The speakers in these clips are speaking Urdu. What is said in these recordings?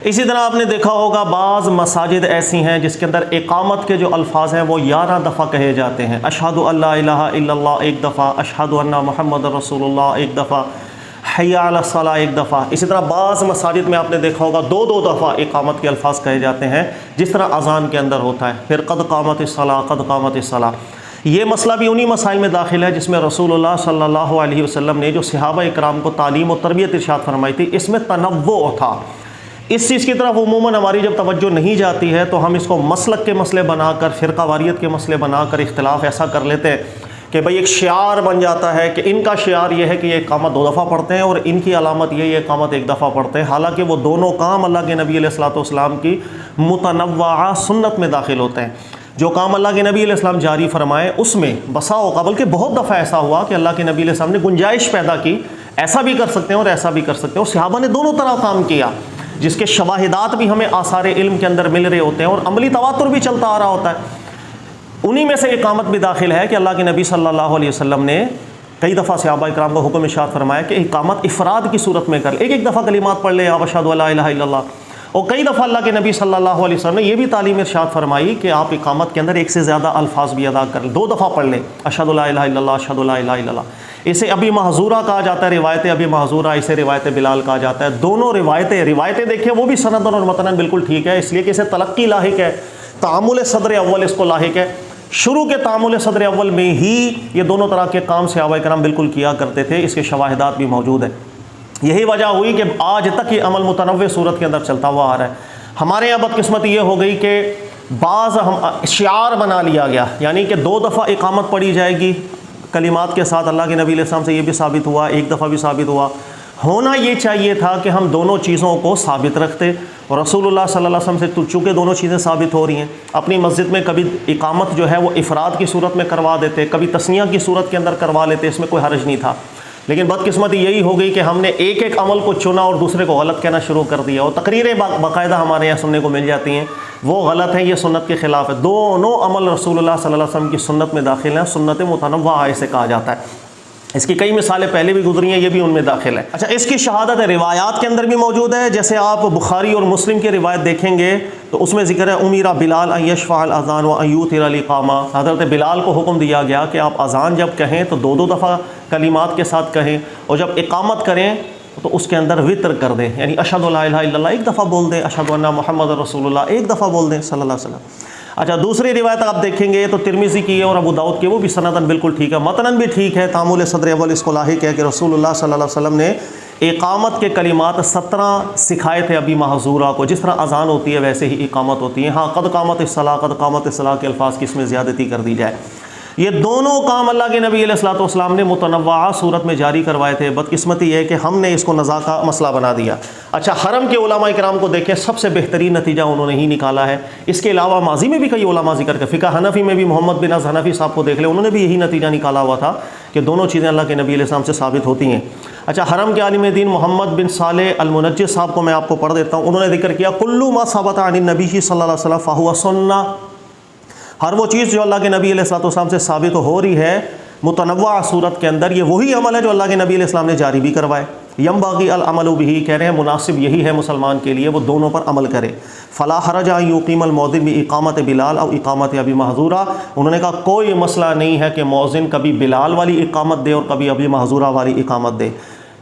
اسی طرح آپ نے دیکھا ہوگا بعض مساجد ایسی ہیں جس کے اندر اقامت کے جو الفاظ ہیں وہ 11 دفعہ کہے جاتے ہیں۔ اشہد ان لا الہ الا اللہ ایک دفعہ، اشہد ان محمد رسول اللہ ایک دفعہ، حی علی الصلاۃ ایک دفعہ۔ اسی طرح بعض مساجد میں آپ نے دیکھا ہوگا 2 دفعہ اقامت کے الفاظ کہے جاتے ہیں، جس طرح اذان کے اندر ہوتا ہے۔ پھر قد قامت الصلاۃ، قد قامت الصلاۃ۔ یہ مسئلہ بھی انہی مسائل میں داخل ہے جس میں رسول اللہ صلی اللہ علیہ وسلم نے جو صحابہ اکرام کو تعلیم و تربیت ارشاد فرمائی تھی، اس میں تنوع تھا۔ اس چیز کی طرف عموماً ہماری جب توجہ نہیں جاتی ہے تو ہم اس کو مسلک کے مسئلے بنا کر، فرقہ واریت کے مسئلے بنا کر اختلاف ایسا کر لیتے ہیں کہ بھئی ایک شعار بن جاتا ہے کہ ان کا شعار یہ ہے کہ یہ اقامت 2 دفعہ پڑھتے ہیں اور ان کی علامت یہ اقامت 1 دفعہ پڑھتے ہیں، حالانکہ وہ دونوں کام اللہ کے نبی علیہ الصلوۃ والسلام کی متنوعہ سنت میں داخل ہوتے ہیں۔ جو کام اللہ کے نبی علیہ السلام جاری فرمائے اس میں بسا اوقات بلکہ بہت دفعہ ایسا ہوا کہ اللہ کے نبی علیہ السلام نے گنجائش پیدا کی، ایسا بھی کر سکتے ہیں اور ایسا بھی کر سکتے ہیں، اور صحابہ نے دونوں طرح کام کیا، جس کے شواہدات بھی ہمیں آثار علم کے اندر مل رہے ہوتے ہیں اور عملی تواتر بھی چلتا آ رہا ہوتا ہے۔ انہی میں سے اقامت بھی داخل ہے کہ اللہ کے نبی صلی اللہ علیہ وسلم نے کئی دفعہ صحابہ اکرام کو حکم ارشاد فرمایا کہ اقامت افراد کی صورت میں کر، ایک دفعہ کلمات پڑھ لے، آپ اشہد ان لا الہ الا اللہ۔ اور کئی دفعہ اللہ کے نبی صلی اللہ علیہ وسلم نے یہ بھی تعلیم ارشاد فرمائی کہ آپ اقامت کے اندر 1 سے زیادہ الفاظ بھی ادا کر لیں، 2 دفعہ پڑھ لیں، اشہد ان لا الہ الا اللہ، اشہد ان لا الہ الا اللہ۔ اسے ابی محذورہ کہا جاتا ہے، روایت ابی محذورہ، اسے روایت بلال کہا جاتا ہے۔ دونوں روایتیں دیکھیں وہ بھی سندن اور متنن بالکل ٹھیک ہے، اس لیے کہ اسے تلقی لاحق ہے، تعامل صدر اول اس کو لاحق ہے۔ شروع کے تعامل صدر اول میں ہی یہ دونوں طرح کے کام صحابہ کرام بالکل کیا کرتے تھے، اس کے شواہدات بھی موجود ہیں۔ یہی وجہ ہوئی کہ آج تک یہ عمل متنوع صورت کے اندر چلتا ہوا آ رہا ہے۔ ہمارے یہاں بدقسمتی یہ ہو گئی کہ بعض شعار بنا لیا گیا، یعنی کہ 2 دفعہ اقامت پڑھی جائے گی کلمات کے ساتھ۔ اللہ کے نبی علیہ السلام سے یہ بھی ثابت ہوا، 1 دفعہ بھی ثابت ہوا۔ ہونا یہ چاہیے تھا کہ ہم دونوں چیزوں کو ثابت رکھتے، اور رسول اللہ صلی اللہ علیہ وسلم سے چونکہ دونوں چیزیں ثابت ہو رہی ہیں، اپنی مسجد میں کبھی اقامت جو ہے وہ افراد کی صورت میں کروا دیتے، کبھی تثنیہ کی صورت کے اندر کروا لیتے، اس میں کوئی حرج نہیں تھا۔ لیکن بدقسمتی یہی ہو گئی کہ ہم نے ایک عمل کو چنا اور دوسرے کو غلط کہنا شروع کر دیا، اور تقریریں باقاعدہ ہمارے یہاں سننے کو مل جاتی ہیں، وہ غلط ہیں، یہ سنت کے خلاف ہے۔ دونوں عمل رسول اللہ صلی اللہ علیہ وسلم کی سنت میں داخل ہیں، سنت متنوعہ اسے کہا جاتا ہے۔ اس کی کئی مثالیں پہلے بھی گزری ہیں، یہ بھی ان میں داخل ہے۔ اچھا، اس کی شہادت روایات کے اندر بھی موجود ہے، جیسے آپ بخاری اور مسلم کی روایت دیکھیں گے تو اس میں ذکر ہے امیرا بلال ان یشفع الاذان و ان یوتر الاقامہ۔ حضرت بلال کو حکم دیا گیا کہ آپ اذان جب کہیں تو 2 دفعہ کلمات کے ساتھ کہیں، اور جب اقامت کریں تو اس کے اندر وطر کر دیں، یعنی اشہد ان لا الہ الا اللہ 1 دفعہ بول دیں، اشہد ان محمد رسول اللہ 1 دفعہ بول دیں صلی اللہ علیہ وسلم۔ اچھا، دوسری روایت آپ دیکھیں گے تو ترمذی کی ہے اور ابو داؤد کی، وہ بھی سندن بالکل ٹھیک ہے، متنن بھی ٹھیک ہے، تعامل صدر اول اس کو لاحق ہے کہ رسول اللہ صلی اللہ علیہ وسلم نے اقامت کے کلمات 17 سکھائے تھے ابی محذورہ کو، جس طرح اذان ہوتی ہے ویسے ہی اقامت ہوتی ہے۔ ہاں، قد قامت الصلاۃ، قد قامت الصلاۃ کے الفاظ کی اس میں زیادتی کر دی جائے۔ یہ دونوں کام اللہ کے نبی علیہ الصلوۃ والسلام نے متنوعہ صورت میں جاری کروائے تھے، بدقسمتی یہ ہے کہ ہم نے اس کو نزاع کا مسئلہ بنا دیا۔ اچھا، حرم کے علماء کرام کو دیکھیں، سب سے بہترین نتیجہ انہوں نے ہی نکالا ہے۔ اس کے علاوہ ماضی میں بھی کئی علماء ذکر کر، فقہ حنفی میں بھی محمد بن عز حنفی صاحب کو دیکھ لیں، انہوں نے بھی یہی نتیجہ نکالا ہوا تھا کہ دونوں چیزیں اللہ کے نبی علیہ السلام سے ثابت ہوتی ہیں۔ اچھا، حرم کے عالم دین محمد بن صالح المنجد صاحب کو میں آپ کو پڑھ دیتا ہوں، انہوں نے ذکر کیا کلُّ مَا ثبت عن النبی صلی اللہ علیہ وسلم فہو سنہ۔ ہر وہ چیز جو اللہ کے نبی علیہ الصلوۃ والسلام سے ثابت ہو رہی ہے متنوع صورت کے اندر، یہ وہی عمل ہے جو اللہ کے نبی علیہ السلام نے جاری بھی کروائے۔ ینبغی العمل بہ، کہہ رہے ہیں مناسب یہی ہے مسلمان کے لیے وہ دونوں پر عمل کرے۔ فلا حرج ان یقیم المؤذن باقامت بلال او اقامت ابی محذورہ، انہوں نے کہا کوئی مسئلہ نہیں ہے کہ مؤذن کبھی بلال والی اقامت دے اور کبھی ابی محذورہ والی اقامت دے۔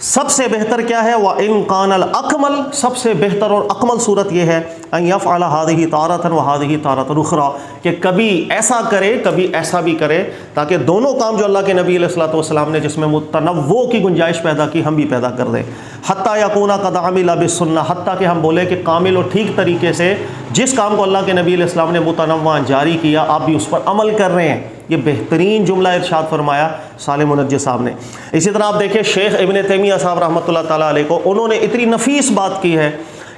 سب سے بہتر کیا ہے؟ وَإِن كَانَ الْأَكْمَلُ، سب سے بہتر اور اکمل صورت یہ ہے أَن يَفْعَلَ هَذِهِ تَارَةً وَهَذِهِ تَارَةً أُخْرَى، کہ کبھی ایسا کرے کبھی ایسا بھی کرے، تاکہ دونوں کام جو اللہ کے نبی علیہ الصلوۃ والسلام نے جس میں متنوع کی گنجائش پیدا کی ہم بھی پیدا کر دیں۔ حتیٰ یکون قد عمل بالسنہ، حتیٰ کہ ہم بولے کہ کامل اور ٹھیک طریقے سے جس کام کو اللہ کے نبی علیہ السلام نے متنوع جاری کیا آپ بھی اس پر عمل کر رہے ہیں۔ یہ بہترین جملہ ارشاد فرمایا صالح منجد صاحب نے۔ اسی طرح آپ دیکھیں شیخ ابن تیمیہ صاحب رحمۃ اللہ تعالیٰ علیہ کو، انہوں نے اتنی نفیس بات کی ہے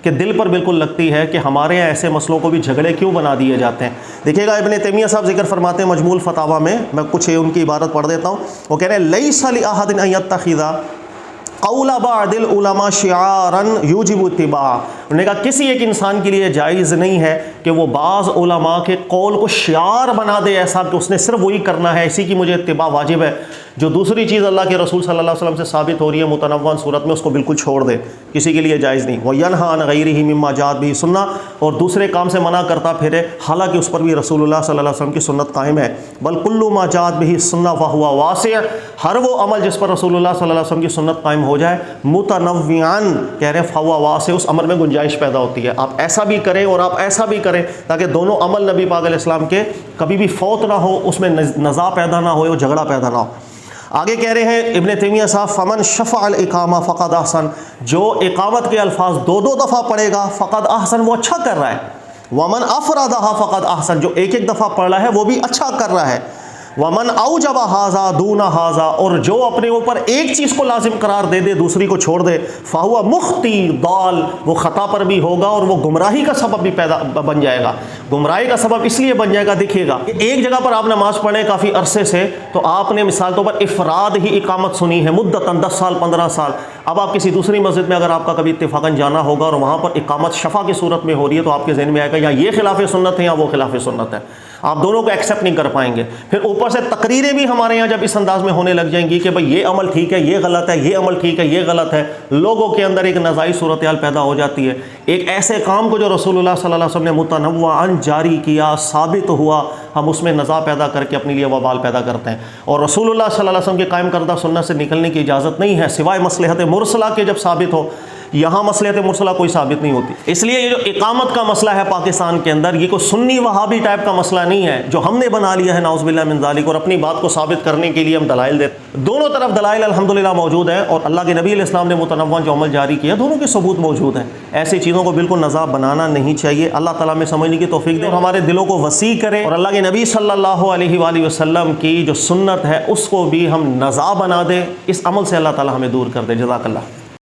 کہ دل پر بالکل لگتی ہے کہ ہمارے یہاں ایسے مسئلوں کو بھی جھگڑے کیوں بنا دیے جاتے ہیں۔ دیکھیے گا ابن تیمیہ صاحب ذکر فرماتے ہیں مجموع الفتاوی میں، میں کچھ ان کی عبارت پڑھ دیتا ہوں۔ وہ کہہ رہے ہیں لیس لأحد ان یتخذ قول بعض العلماء شعارا یوجب اتباع انہوں نے کہا کسی ایک انسان کے لیے جائز نہیں ہے کہ وہ بعض علماء کے قول کو شعار بنا دے ایسا کہ اس نے صرف وہی کرنا ہے، اسی کی مجھے اتباع واجب ہے، جو دوسری چیز اللہ کے رسول صلی اللہ علیہ وسلم سے ثابت ہو رہی ہے متنوع صورت میں اس کو بالکل چھوڑ دے، کسی کے لیے جائز نہیں۔ وَيَنْهَى عَنْ غَيْرِهِ مِمَّا جَاءَتْ بِهِ السُّنَّةُ، اور دوسرے کام سے منع کرتا پھرے حالانکہ اس پر بھی رسول اللہ صلی اللہ علیہ وسلم کی سنت قائم ہے۔ بل كُلُّ مَا جَاءَتْ بِهِ السُّنَّةُ فَهُوَ وَاسِعٌ، ہر وہ عمل جس پر رسول اللہ صلی اللہ علیہ وسلم کی سنت قائم ہو جائے، متنوعاً کہہ رہے ہیں فَهُوَ وَاسِعٌ، اس عمل میں گنجائش پیدا ہوتی ہے، آپ ایسا بھی کریں اور آپ ایسا بھی کریں تاکہ دونوں عمل نبی پاک علیہ السلام کے کبھی بھی فوت نہ ہو، اس میں نزاع پیدا نہ ہو اور جھگڑا پیدا نہ ہو۔ آگے کہہ رہے ہیں ابن تیمیہ صاحب فمن شفع الاقامہ فقد احسن، جو اقامت کے الفاظ دو دفعہ پڑھے گا فقد احسن، وہ اچھا کر رہا ہے۔ ومن افردها فقد احسن، جو ایک دفعہ پڑھ رہا ہے وہ بھی اچھا کر رہا ہے۔ ومن اوجب ھذا دون ھذا، اور جو اپنے اوپر ایک چیز کو لازم قرار دے دے دوسری کو چھوڑ دے، فہو مخطی ضال، وہ خطا پر بھی ہوگا اور وہ گمراہی کا سبب بھی بن جائے گا۔ گمراہی کا سبب اس لیے بن جائے گا، دیکھیے گا ایک جگہ پر آپ نماز پڑھیں کافی عرصے سے، تو آپ نے مثال طور پر افراد ہی اقامت سنی ہے مدتاً 10 سال 15 سال، اب آپ کسی دوسری مسجد میں اگر آپ کا کبھی اتفاقاً جانا ہوگا اور وہاں پر اقامت شفع کی صورت میں ہو رہی ہے تو آپ کے ذہن میں آئے گا یا یہ خلاف سنت ہے یا وہ خلاف سنت ہے، آپ دونوں کو ایکسیپٹ نہیں کر پائیں گے۔ پھر اوپر سے تقریریں بھی ہمارے یہاں جب اس انداز میں ہونے لگ جائیں گی کہ بھئی یہ عمل ٹھیک ہے، یہ غلط ہے، یہ عمل ٹھیک ہے، یہ غلط ہے، لوگوں کے اندر ایک نزاعی صورتحال پیدا ہو جاتی ہے۔ ایک ایسے کام کو جو رسول اللہ صلی اللہ علیہ وسلم نے متنوعاً جاری کیا، ثابت ہوا، ہم اس میں نزاع پیدا کر کے اپنے لیے وبال پیدا کرتے ہیں، اور رسول اللہ صلی اللہ علیہ وسلم کے قائم کردہ سنت سے نکلنے کی اجازت نہیں ہے سوائے مصلحت مرسلہ کے جب ثابت ہو۔ یہاں مصلحت مرسلہ کوئی ثابت نہیں ہوتی، اس لیے یہ جو اقامت کا مسئلہ ہے پاکستان کے اندر، یہ کوئی سنی وہابی ٹائپ کا مسئلہ نہیں ہے جو ہم نے بنا لیا ہے نعوذ باللہ من ذالک، اور اپنی بات کو ثابت کرنے کے لیے ہم دلائل دیتے۔ دونوں طرف دلائل الحمدللہ موجود ہیں، اور اللہ کے نبی علیہ السلام نے متنوع جو عمل جاری کیا دونوں کے ثبوت موجود ہیں۔ ایسی چیزوں کو بالکل نزاع بنانا نہیں چاہیے۔ اللہ تعالیٰ میں سمجھنے کی توفیق دے، ہمارے دلوں کو وسیع کرے، اور اللہ کے نبی صلی اللہ علیہ وآلہ وسلم کی جو سنت ہے اس کو بھی ہم نزاع بنا دیں، اس عمل سے اللہ تعالیٰ ہمیں دور کر دے۔ جزاک اللہ۔